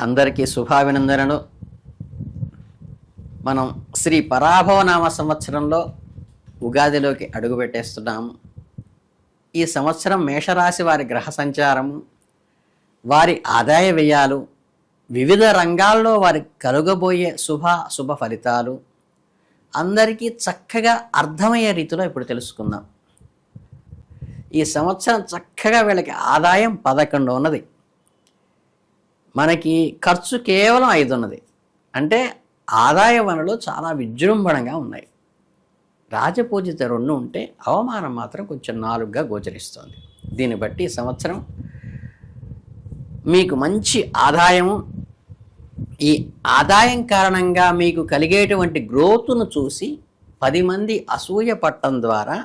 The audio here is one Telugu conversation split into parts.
అందరికీ శుభాభినందనలు. మనం శ్రీ పరాభవనామ సంవత్సరంలో ఉగాదిలోకి అడుగుపెట్టేస్తున్నాము. ఈ సంవత్సరం మేషరాశి వారి గ్రహ సంచారము, వారి ఆదాయ వ్యయాలు, వివిధ రంగాల్లో వారికి కలుగబోయే శుభ ఫలితాలు అందరికీ చక్కగా అర్థమయ్యే రీతిలో ఇప్పుడు తెలుసుకుందాం. ఈ సంవత్సరం చక్కగా వీళ్ళకి ఆదాయం 11 ఉన్నది, మనకి ఖర్చు కేవలం 5 ఉన్నది. అంటే ఆదాయ వనరులు చాలా విజృంభణంగా ఉన్నాయి. రాజపూజిత 2 ఉంటే అవమానం మాత్రం కొంచెం 4గా గోచరిస్తోంది. దీన్ని బట్టి ఈ సంవత్సరం మీకు మంచి ఆదాయము, ఈ ఆదాయం కారణంగా మీకు కలిగేటువంటి గ్రోత్ను చూసి 10 మంది అసూయ పట్టడం ద్వారా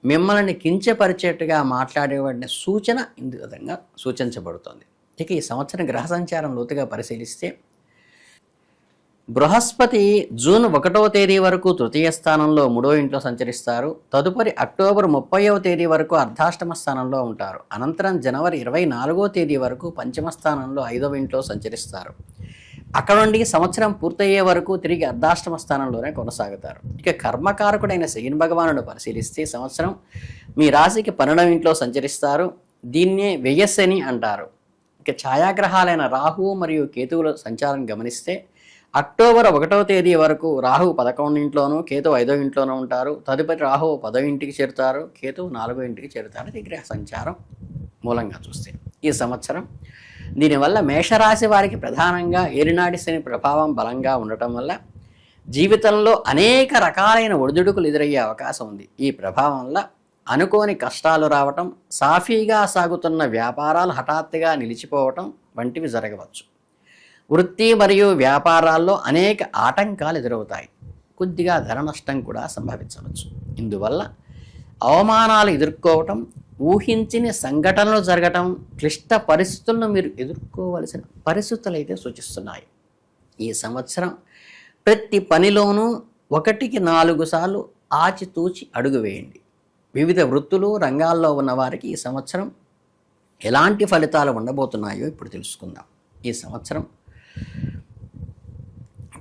మిమ్మల్ని కించపరిచేట్టుగా మాట్లాడేవాడిని సూచన ఇందు విధంగా సూచించబడుతోంది. ఇక ఈ సంవత్సరం గ్రహ సంచారం లోతుగా పరిశీలిస్తే, బృహస్పతి జూన్ 1వ తేదీ వరకు తృతీయ స్థానంలో 3వ ఇంట్లో సంచరిస్తారు. తదుపరి అక్టోబర్ 30వ తేదీ వరకు అర్ధాష్టమ స్థానంలో ఉంటారు. అనంతరం జనవరి 24వ తేదీ వరకు పంచమ స్థానంలో 5వ ఇంట్లో సంచరిస్తారు. అక్కడ నుండి సంవత్సరం పూర్తయ్యే వరకు తిరిగి అర్ధాష్టమ స్థానంలోనే కొనసాగుతారు. ఇక కర్మకారకుడైన శని భగవానుడు పరిశీలిస్తే సంవత్సరం మీ రాశికి 12వ ఇంట్లో సంచరిస్తారు. దీన్నే వ్యయశని అంటారు. ఇక ఛాయాగ్రహాలైన రాహువు మరియు కేతువుల సంచారం గమనిస్తే అక్టోబర్ 1వ తేదీ వరకు రాహువు 11వ ఇంట్లోనూ కేతువు 5వ ఇంట్లోనూ ఉంటారు. తదుపరి రాహువు 10వ ఇంటికి చేరుతారు, కేతువు 4వ ఇంటికి చేరుతారు. ఇది గ్రహ సంచారం మూలంగా చూస్తే ఈ సంవత్సరం దీనివల్ల మేషరాశి వారికి ప్రధానంగా ఏలినాటి శని ప్రభావం బలంగా ఉండటం వల్ల జీవితంలో అనేక రకాలైన ఒడిదుడుకులు ఎదురయ్యే అవకాశం ఉంది. ఈ ప్రభావం వల్ల అనుకోని కష్టాలు రావటం, సాఫీగా సాగుతున్న వ్యాపారాలు హఠాత్తుగా నిలిచిపోవటం వంటివి జరగవచ్చు. వృత్తి మరియు వ్యాపారాల్లో అనేక ఆటంకాలు ఎదురవుతాయి. కొద్దిగా ధన నష్టం కూడా సంభవించవచ్చు. ఇందువల్ల అవమానాలు ఎదుర్కోవటం, ఊహించిన సంఘటనలు జరగటం, క్లిష్ట పరిస్థితులను మీరు ఎదుర్కోవలసిన పరిస్థితులు అయితే సూచిస్తున్నాయి. ఈ సంవత్సరం ప్రతి పనిలోనూ 1కి 4 సార్లు ఆచితూచి అడుగు వేయండి. వివిధ వృత్తులు రంగాల్లో ఉన్న వారికి ఈ సంవత్సరం ఎలాంటి ఫలితాలు ఉండబోతున్నాయో ఇప్పుడు తెలుసుకుందాం. ఈ సంవత్సరం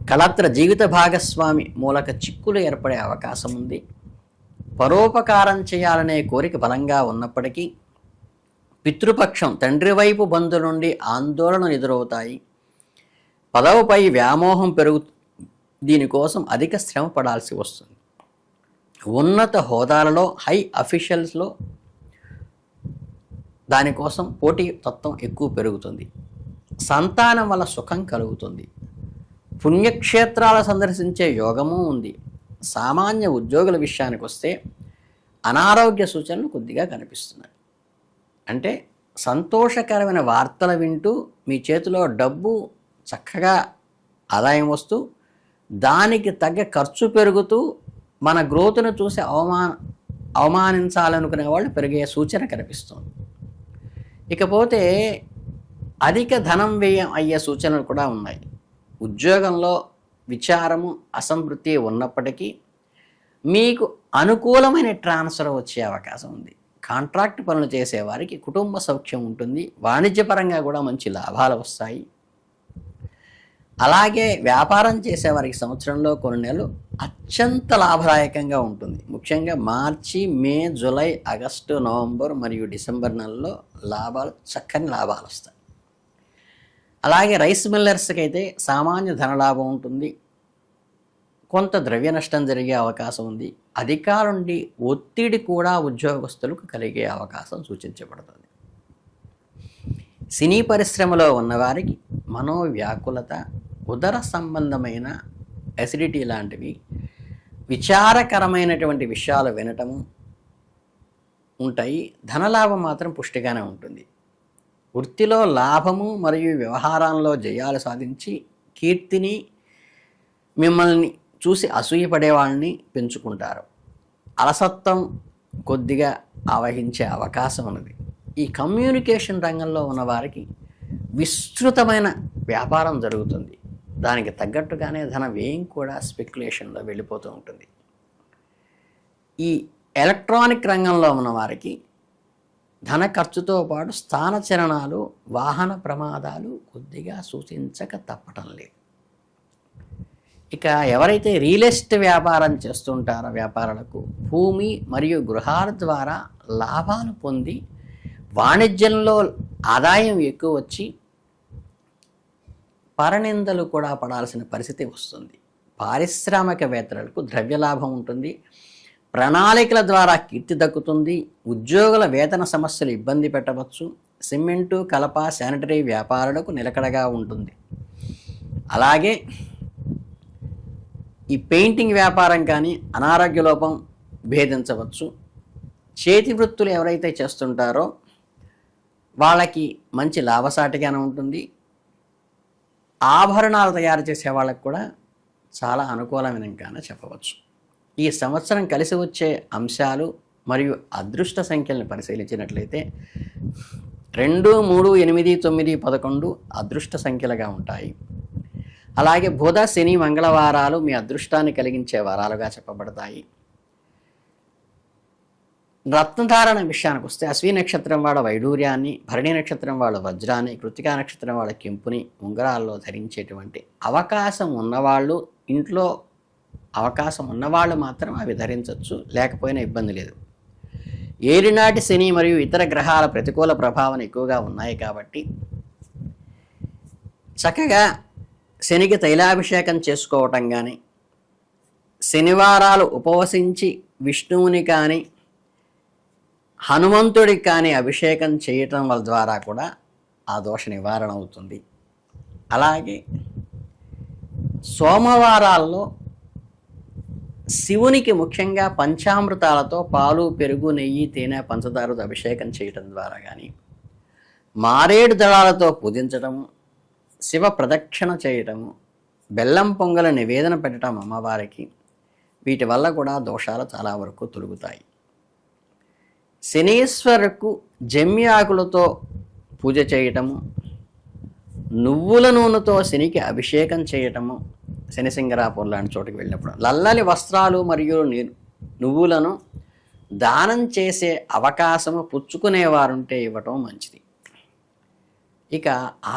కళత్ర జీవిత భాగస్వామి మూలక చిక్కులు ఏర్పడే అవకాశం ఉంది. పరోపకారం చేయాలనే కోరిక బలంగా ఉన్నప్పటికీ పితృపక్షం తండ్రి వైపు బంధువుల నుండి ఆందోళనలు ఎదురవుతాయి. పదవిపై వ్యామోహం దీనికోసం అధిక శ్రమ పడాల్సి వస్తుంది. ఉన్నత హోదాలలో హై అఫీషియల్స్లో దానికోసం పోటీ తత్వం ఎక్కువ పెరుగుతుంది. సంతానం వల్ల సుఖం కలుగుతుంది. పుణ్యక్షేత్రాలు సందర్శించే యోగము ఉంది. సామాన్య ఉద్యోగుల విషయానికి వస్తే అనారోగ్య సూచనలు కొద్దిగా కనిపిస్తున్నాయి. అంటే సంతోషకరమైన వార్తలు వింటూ మీ చేతిలో డబ్బు చక్కగా ఆదాయం వస్తూ దానికి తగ్గ ఖర్చు పెరుగుతూ మన గ్రోత్ను చూసి అవమానించాలనుకునే వాళ్ళు పెరిగే సూచన కనిపిస్తుంది. ఇకపోతే అధిక ధనం వ్యయం అయ్యే సూచనలు కూడా ఉన్నాయి. ఉద్యోగంలో విచారము, అసంతృప్తి ఉన్నప్పటికీ మీకు అనుకూలమైన ట్రాన్స్ఫర్ వచ్చే అవకాశం ఉంది. కాంట్రాక్ట్ పనులు చేసేవారికి కుటుంబ సౌఖ్యం ఉంటుంది. వాణిజ్యపరంగా కూడా మంచి లాభాలు వస్తాయి. అలాగే వ్యాపారం చేసేవారికి సంవత్సరంలో కొన్ని నెలలు అత్యంత లాభదాయకంగా ఉంటుంది. ముఖ్యంగా మార్చి, మే, జూలై, ఆగస్టు, నవంబర్ మరియు డిసెంబర్ నెలలో చక్కని లాభాలు వస్తాయి. అలాగే రైస్ మిల్లర్స్కి అయితే సామాన్య ధనలాభం ఉంటుంది. కొంత ద్రవ్య నష్టం జరిగే అవకాశం ఉంది. అధికారుల నుండి ఒత్తిడి కూడా ఉద్యోగస్తులకు కలిగే అవకాశం సూచించబడుతుంది. సినీ పరిశ్రమలో ఉన్నవారికి మనోవ్యాకులత, ఉదర సంబంధమైన అసిడిటీ లాంటివి, విచారకరమైనటువంటి విషయాలు వినటము ఉంటాయి. ధనలాభం మాత్రం పుష్టిగానే ఉంటుంది. వృత్తిలో లాభము మరియు వ్యవహారాల్లో జయాలు సాధించి కీర్తిని, మిమ్మల్ని చూసి అసూయపడే వాళ్ళని పెంచుకుంటారు. అలసత్వం కొద్దిగా ఆవహించే అవకాశం ఉన్నది. ఈ కమ్యూనికేషన్ రంగంలో ఉన్నవారికి విస్తృతమైన వ్యాపారం జరుగుతుంది. దానికి తగ్గట్టుగానే ధన వ్యయం కూడా స్పెక్యులేషన్లో వెళ్ళిపోతూ ఉంటుంది. ఈ ఎలక్ట్రానిక్ రంగంలో ఉన్న వారికి ధన ఖర్చుతో పాటు స్థానచలనాలు, వాహన ప్రమాదాలు కొద్దిగా సూచించక తప్పటం లేదు. ఇక ఎవరైతే రియల్ ఎస్టేట్ వ్యాపారం చేస్తుంటారో వ్యాపారులకు భూమి మరియు గృహాల ద్వారా లాభాలు పొంది వాణిజ్యంలో ఆదాయం ఎక్కువ వచ్చి పరనిందలు కూడా పడాల్సిన పరిస్థితి వస్తుంది. పారిశ్రామికవేత్తలకు ద్రవ్యలాభం ఉంటుంది, ప్రణాళికల ద్వారా కీర్తి దక్కుతుంది, ఉద్యోగుల వేతన సమస్యలు ఇబ్బంది పెట్టవచ్చు, సిమెంటు, కలప, శానిటరీ వ్యాపారులకు నిలకడగా ఉంటుంది. అలాగే ఈ పెయింటింగ్ వ్యాపారం కానీ అనారోగ్య లోపం భేదించవచ్చు. చేతి వృత్తులు ఎవరైతే చేస్తుంటారో వాళ్ళకి మంచి లాభసాటిగానే ఉంటుంది. ఆభరణాలు తయారు చేసే వాళ్ళకు కూడా చాలా అనుకూలమైనగానే చెప్పవచ్చు. ఈ సంవత్సరం కలిసి వచ్చే అంశాలు మరియు అదృష్ట సంఖ్యలను పరిశీలించినట్లయితే 2, 3, 8, 9, 11 అదృష్ట సంఖ్యలుగా ఉంటాయి. అలాగే బుధ, శని, మంగళవారాలు మీ అదృష్టాన్ని కలిగించే వారాలుగా చెప్పబడతాయి. రత్నధారణ విషయానికి వస్తే అశ్విని నక్షత్రం వాళ్ళ వైడూర్యాన్ని, భరణి నక్షత్రం వాళ్ళ వజ్రాన్ని, కృత్తికా నక్షత్రం వాళ్ళ కెంపుని ఉంగరాల్లో ధరించేటువంటి అవకాశం ఉన్నవాళ్ళు, ఇంట్లో అవకాశం ఉన్నవాళ్ళు మాత్రం అవి ధరించవచ్చు, లేకపోయినా ఇబ్బంది లేదు. ఏలినాటి శని మరియు ఇతర గ్రహాల ప్రతికూల ప్రభావం ఎక్కువగా ఉన్నాయి కాబట్టి చక్కగా శనికి తైలాభిషేకం చేసుకోవటం కానీ, శనివారాలు ఉపవసించి విష్ణువుని కానీ హనుమంతుడికి కానీ అభిషేకం చేయటం వల్ల ద్వారా కూడా ఆ దోష నివారణ అవుతుంది. అలాగే సోమవారాల్లో శివునికి ముఖ్యంగా పంచామృతాలతో పాలు, పెరుగు, నెయ్యి, తేనె, పంచదారతో అభిషేకం చేయటం ద్వారా కానీ, మారేడు దళాలతో పూజించటము, శివ ప్రదక్షిణ చేయటము, బెల్లం పొంగల నివేదన పెట్టడం అమ్మవారికి, వీటి వల్ల కూడా దోషాలు చాలా వరకు తొలగుతాయి. శనీశ్వరుకు జమ్మి ఆకులతో పూజ చేయటము, నువ్వుల నూనెతో శనికి అభిషేకం చేయటము, శనిసింగరాపురం లాంటి చోటుకి వెళ్ళినప్పుడు నల్లని వస్త్రాలు మరియు నువ్వులను దానం చేసే అవకాశము పుచ్చుకునేవారుంటే ఇవ్వటం మంచిది. ఇక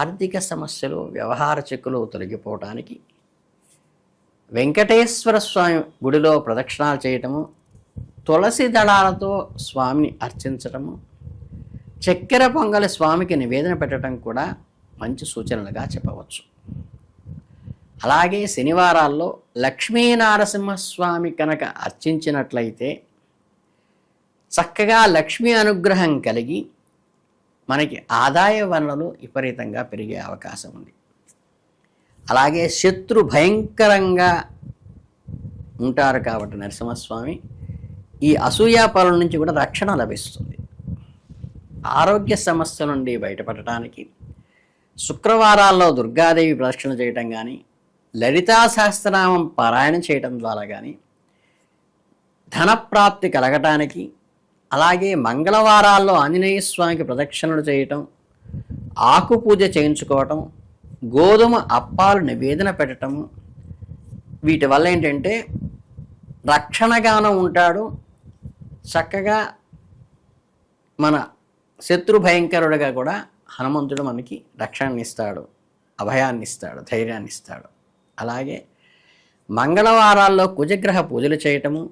ఆర్థిక సమస్యలు, వ్యవహార చిక్కులు తొలగిపోవటానికి వెంకటేశ్వర స్వామి గుడిలో ప్రదక్షిణాలు చేయటము, తులసి దళాలతో స్వామిని అర్చించటము, చక్కెర పొంగలి స్వామికి నివేదన పెట్టడం కూడా మంచి సూచనలుగా చెప్పవచ్చు. అలాగే శనివారాల్లో లక్ష్మీనారసింహస్వామి కనుక అర్చించినట్లయితే చక్కగా లక్ష్మీ అనుగ్రహం కలిగి మనకి ఆదాయ వనరులు విపరీతంగా పెరిగే అవకాశం ఉంది. అలాగే శత్రు భయంకరంగా ఉంటారు కాబట్టి నరసింహస్వామి ఈ అసూయాపాలన నుంచి కూడా రక్షణ లభిస్తుంది. ఆరోగ్య సమస్యల నుండి బయటపడటానికి శుక్రవారాల్లో దుర్గాదేవి ప్రదక్షిణ చేయటం కానీ, లలితా సహస్రనామం పారాయణం చేయటం ద్వారా కానీ ధనప్రాప్తి కలగటానికి, అలాగే మంగళవారాల్లో ఆంజనేయ స్వామికి ప్రదక్షిణలు చేయటం, ఆకు పూజ చేయించుకోవటం, గోధుమ అప్పాలు నివేదన పెట్టటము, వీటి వల్ల ఏంటంటే రక్షణగాను ఉంటాడు, చక్కగా మన శత్రు భయంకరుడిగా కూడా హనుమంతుడు మనకి రక్షణని ఇస్తాడు, అభయాన్ని ఇస్తాడు, ధైర్యాన్ని ఇస్తాడు. అలాగే మంగళవారాల్లో కుజగ్రహ పూజలు చేయటము,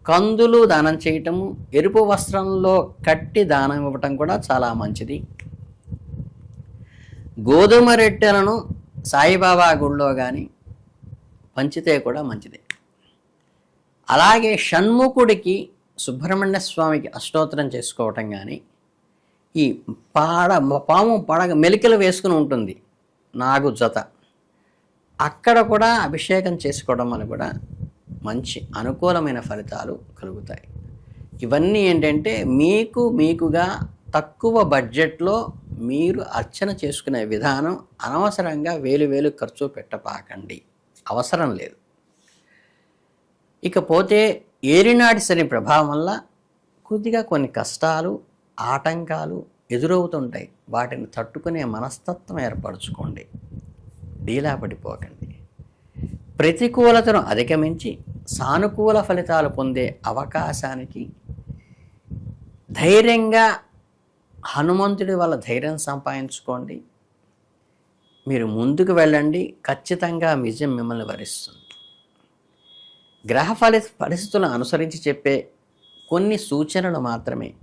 కందులు దానం చేయటము, ఎరుపు వస్త్రంలో కట్టి దానం ఇవ్వటం కూడా చాలా మంచిది. గోధుమ రొట్టెలను సాయిబాబా గుడిలో కానీ పంచితే కూడా మంచిది. అలాగే షణ్ముఖుడికి సుబ్రహ్మణ్య స్వామికి అష్టోత్తరం చేసుకోవటం కానీ, ఈ పాము పడగ మెలికలు వేసుకుని ఉంటుంది నాగు జత, అక్కడ కూడా అభిషేకం చేసుకోవడం అని కూడా మంచి అనుకూలమైన ఫలితాలు కలుగుతాయి. ఇవన్నీ ఏంటంటే మీకుగా తక్కువ బడ్జెట్లో మీరు అర్చన చేసుకునే విధానం. అనవసరంగా వేలు ఖర్చు పెట్టపాకండి, అవసరం లేదు. ఇకపోతే ఏలినాటి శని ప్రభావం వల్ల కొద్దిగా కొన్ని కష్టాలు, ఆటంకాలు ఎదురవుతుంటాయి. వాటిని తట్టుకునే మనస్తత్వం ఏర్పరచుకోండి, డీలా పడిపోకండి. ప్రతికూలతను అధిగమించి సానుకూల ఫలితాలు పొందే అవకాశానికి ధైర్యంగా హనుమంతుడి వల్ల ధైర్యం సంపాదించుకోండి. మీరు ముందుకు వెళ్ళండి. ఖచ్చితంగా విజయం మిమ్మల్ని వరిస్తుంది. గ్రహ పరిస్థితులను అనుసరించి చెప్పే కొన్ని సూచనలు మాత్రమే.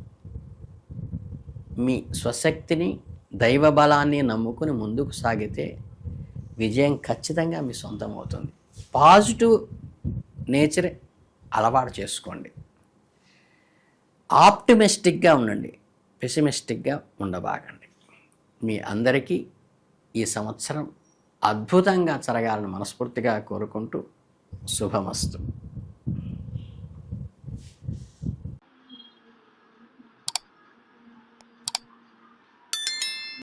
మీ స్వశక్తిని, దైవ బలాన్ని నమ్ముకుని ముందుకు సాగితే విజయం ఖచ్చితంగా మీ సొంతం అవుతుంది. పాజిటివ్ నేచర్ అలవాటు చేసుకోండి. ఆప్టిమిస్టిక్గా ఉండండి, పెసిమిస్టిక్గా ఉండబాగండి. మీ అందరికీ ఈ సంవత్సరం అద్భుతంగా జరగాలని మనస్ఫూర్తిగా కోరుకుంటూ శుభమస్తు.